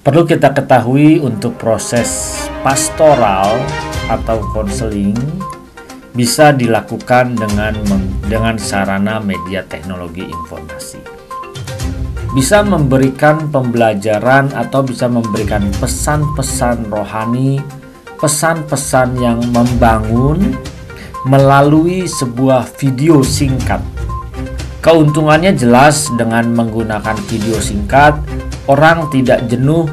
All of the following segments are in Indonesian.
Perlu kita ketahui untuk proses pastoral atau konseling bisa dilakukan dengan sarana media teknologi informasi. Bisa memberikan pembelajaran atau bisa memberikan pesan-pesan rohani, pesan-pesan yang membangun melalui sebuah video singkat. Keuntungannya jelas dengan menggunakan video singkat, orang tidak jenuh,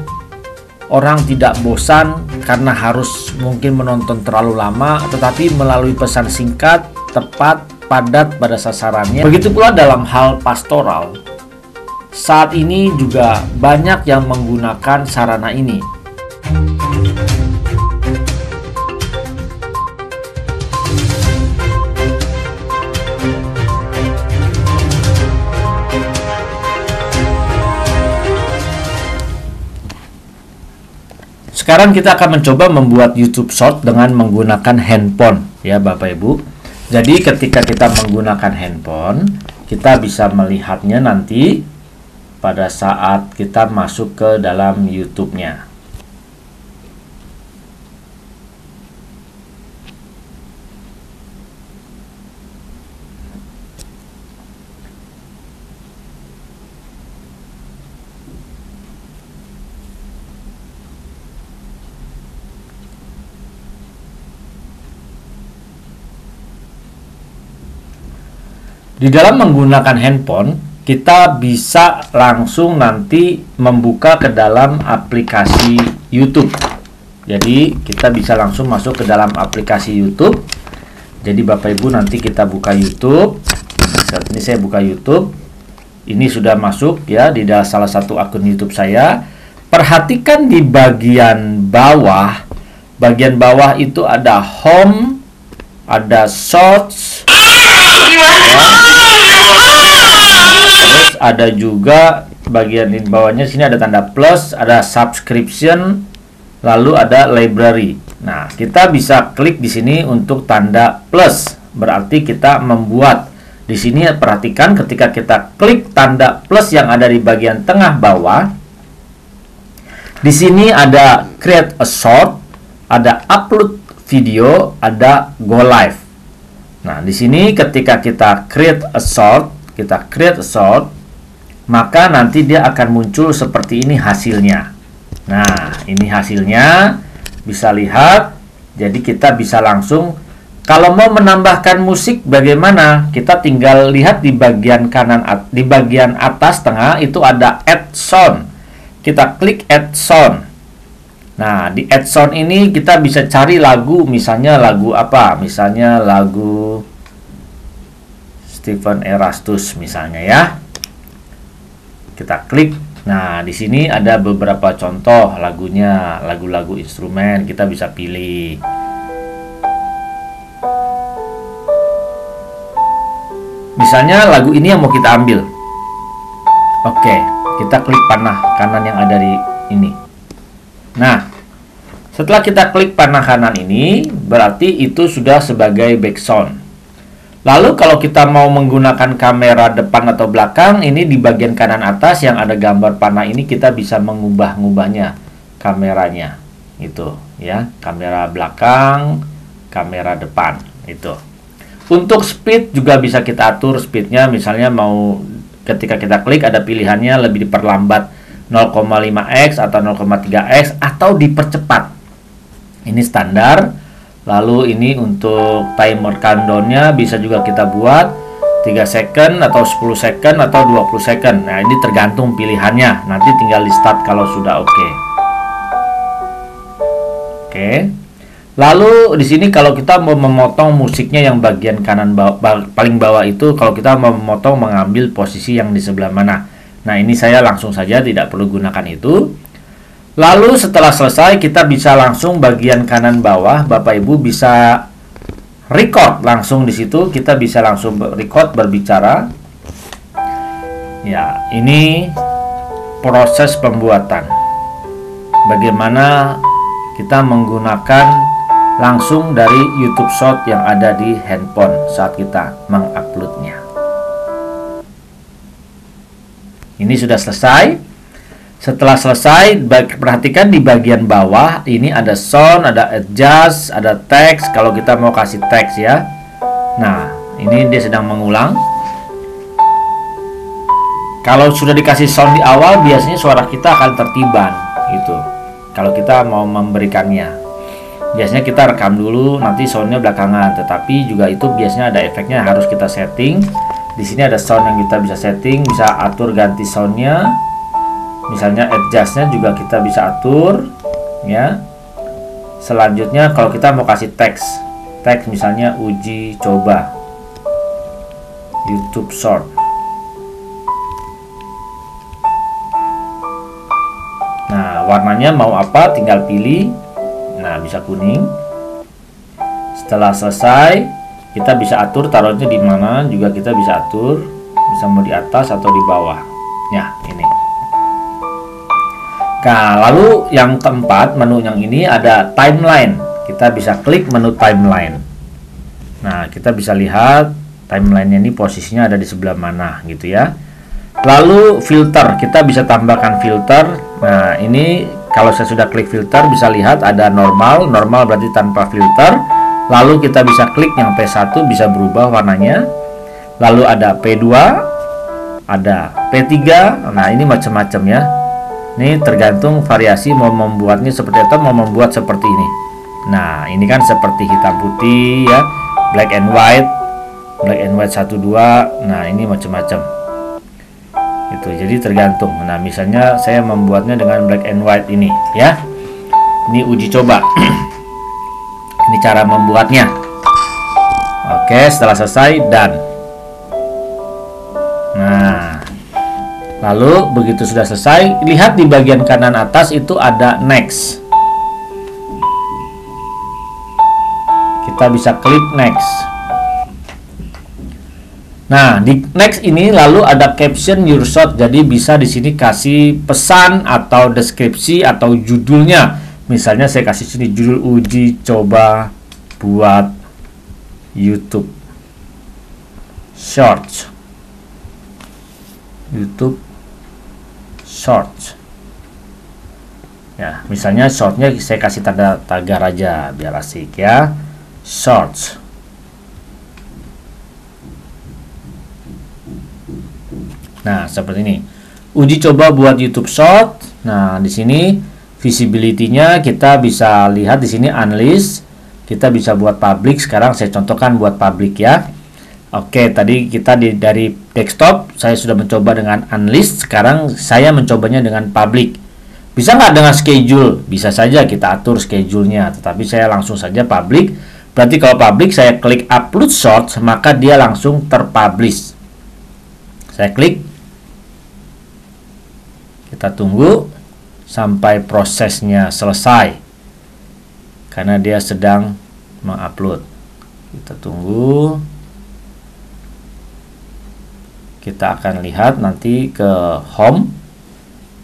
orang tidak bosan karena harus mungkin menonton terlalu lama, tetapi melalui pesan singkat, tepat, padat pada sasarannya. Begitu pula dalam hal pastoral. Saat ini juga banyak yang menggunakan sarana ini. Sekarang kita akan mencoba membuat YouTube Short dengan menggunakan handphone, ya Bapak Ibu. Jadi ketika kita menggunakan handphone, kita bisa melihatnya nanti pada saat kita masuk ke dalam YouTube-nya. Di dalam menggunakan handphone, kita bisa langsung nanti membuka ke dalam aplikasi YouTube. Jadi kita bisa langsung masuk ke dalam aplikasi YouTube. Jadi Bapak Ibu nanti kita buka YouTube. Saat ini saya buka YouTube. Ini sudah masuk ya di dalam salah satu akun YouTube saya. Perhatikan di bagian bawah. Bagian bawah itu ada home, ada shorts. Terus ada juga bagian di bawahnya sini ada tanda plus, ada subscription, lalu ada library. Nah, kita bisa klik di sini untuk tanda plus. Berarti kita membuat. Di sini perhatikan ketika kita klik tanda plus yang ada di bagian tengah bawah. Di sini ada create a short, ada upload video, ada go live. Nah, di sini ketika kita create a short, maka nanti dia akan muncul seperti ini hasilnya. Nah, ini hasilnya, bisa lihat. Jadi kita bisa langsung, kalau mau menambahkan musik bagaimana? Kita tinggal lihat di bagian kanan, di bagian atas tengah itu ada add sound. Kita klik add sound. Nah, di add sound ini kita bisa cari lagu, misalnya lagu apa? Misalnya lagu Stephen Erastus misalnya ya. Kita klik. Nah, di sini ada beberapa contoh lagunya, lagu-lagu instrumen, kita bisa pilih. Misalnya lagu ini yang mau kita ambil. Oke, kita klik panah kanan yang ada di ini. Nah, setelah kita klik panah kanan ini, berarti itu sudah sebagai background. Lalu kalau kita mau menggunakan kamera depan atau belakang, ini di bagian kanan atas yang ada gambar panah ini kita bisa mengubah-ngubahnya kameranya. Itu ya, kamera belakang, kamera depan itu. Untuk speed juga bisa kita atur speednya, misalnya mau ketika kita klik ada pilihannya lebih diperlambat 0,5x atau 0,3x atau dipercepat. Ini standar. Lalu ini untuk timer countdown-nya bisa juga kita buat 3 second atau 10 second atau 20 second. Nah, ini tergantung pilihannya. Nanti tinggal di start kalau sudah oke. Oke. Lalu di sini kalau kita mau memotong musiknya yang bagian kanan paling bawah itu, kalau kita mau memotong mengambil posisi yang di sebelah mana. Nah, ini saya langsung saja tidak perlu gunakan itu. Lalu setelah selesai kita bisa langsung bagian kanan bawah, Bapak Ibu bisa record langsung di situ. Kita bisa langsung record berbicara. Ya, ini proses pembuatan. Bagaimana kita menggunakan langsung dari YouTube Short yang ada di handphone saat kita menguploadnya. Ini sudah selesai. Setelah selesai, perhatikan di bagian bawah ini ada sound, ada adjust, ada teks. Kalau kita mau kasih teks ya. Nah, ini dia sedang mengulang. Kalau sudah dikasih sound di awal, biasanya suara kita akan tertiban gitu. Kalau kita mau memberikannya, biasanya kita rekam dulu, nanti soundnya belakangan. Tetapi juga itu biasanya ada efeknya, harus kita setting. Di sini ada sound yang kita bisa setting, bisa atur ganti soundnya. Misalnya adjustnya juga kita bisa atur ya. Selanjutnya kalau kita mau kasih teks misalnya uji coba YouTube Short. Nah, warnanya mau apa tinggal pilih. Nah, bisa kuning. Setelah selesai, kita bisa atur taruhnya di mana, juga kita bisa atur, bisa mau di atas atau di bawah. Ya, ini. Nah, lalu yang keempat, menu yang ini ada timeline. Kita bisa klik menu timeline. Nah, kita bisa lihat timelinenya ini posisinya ada di sebelah mana gitu ya. Lalu filter, kita bisa tambahkan filter. Nah, ini kalau saya sudah klik filter, bisa lihat ada normal berarti tanpa filter. Lalu kita bisa klik yang P1, bisa berubah warnanya. Lalu ada P2, ada P3. Nah, ini macam-macam ya. Ini tergantung variasi mau membuatnya seperti apa, mau membuat seperti ini. Nah, ini kan seperti hitam putih ya, black and white 1 2. Nah, ini macam-macam. Itu jadi tergantung. Nah, misalnya saya membuatnya dengan black and white ini ya. Ini uji coba. Ini cara membuatnya. Oke, setelah selesai done. Nah, lalu begitu sudah selesai, lihat di bagian kanan atas itu ada next. Kita bisa klik next. Nah, di next ini lalu ada caption your shot. Jadi bisa di sini kasih pesan atau deskripsi atau judulnya. Misalnya saya kasih sini judul uji coba buat YouTube Shorts. YouTube Shorts. Ya, misalnya shortnya saya kasih tanda tagar aja biar asik ya. Shorts. Nah, seperti ini. Uji coba buat YouTube Short. Nah, di sini visibility-nya kita bisa lihat di sini unlist. Kita bisa buat public. Sekarang saya contohkan buat public ya. Oke, tadi kita dari desktop saya sudah mencoba dengan unlist. Sekarang saya mencobanya dengan public. Bisa nggak dengan schedule? Bisa saja kita atur schedule-nya. Tetapi saya langsung saja public. Berarti kalau public saya klik upload short, maka dia langsung terpublish. Saya klik. Kita tunggu sampai prosesnya selesai. Karena dia sedang mengupload. Kita tunggu. Kita akan lihat nanti ke home.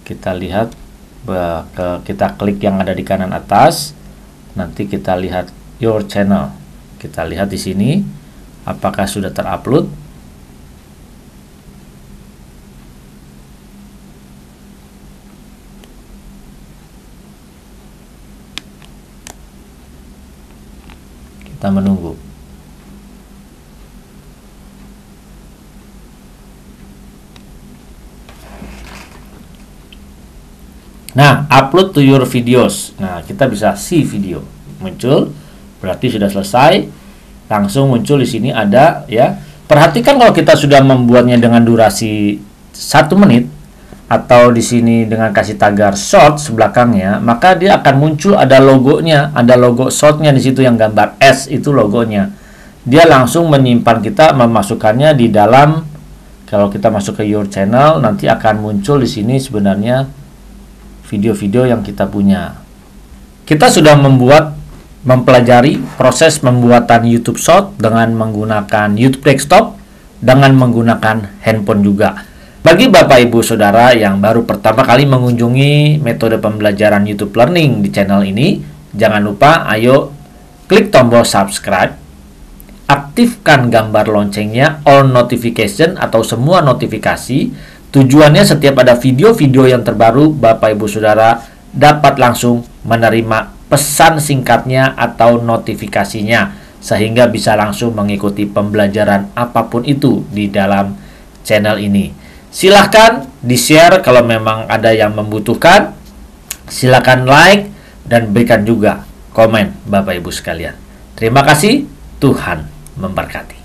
Kita lihat kita klik yang ada di kanan atas. Nanti kita lihat your channel. Kita lihat di sini apakah sudah terupload. Kita menunggu. Nah, upload to your videos. Nah, kita bisa see video muncul, berarti sudah selesai. Langsung muncul di sini ada ya. Perhatikan kalau kita sudah membuatnya dengan durasi 1 menit atau di sini dengan kasih tagar shorts belakangnya, maka dia akan muncul ada logonya, ada logo shortnya di situ yang gambar S itu logonya. Dia langsung menyimpan kita memasukkannya di dalam. Kalau kita masuk ke your channel, nanti akan muncul di sini sebenarnya video-video yang kita punya. Kita sudah mempelajari proses pembuatan YouTube Short dengan menggunakan YouTube Desktop, dengan menggunakan handphone juga. Bagi Bapak Ibu Saudara yang baru pertama kali mengunjungi metode pembelajaran YouTube Learning di channel ini, jangan lupa ayo klik tombol subscribe, aktifkan gambar loncengnya, all notification atau semua notifikasi. Tujuannya setiap ada video-video yang terbaru, Bapak Ibu Saudara dapat langsung menerima pesan singkatnya atau notifikasinya, sehingga bisa langsung mengikuti pembelajaran apapun itu di dalam channel ini. Silahkan di-share kalau memang ada yang membutuhkan. Silahkan like dan berikan juga komen Bapak Ibu sekalian. Terima kasih, Tuhan memberkati.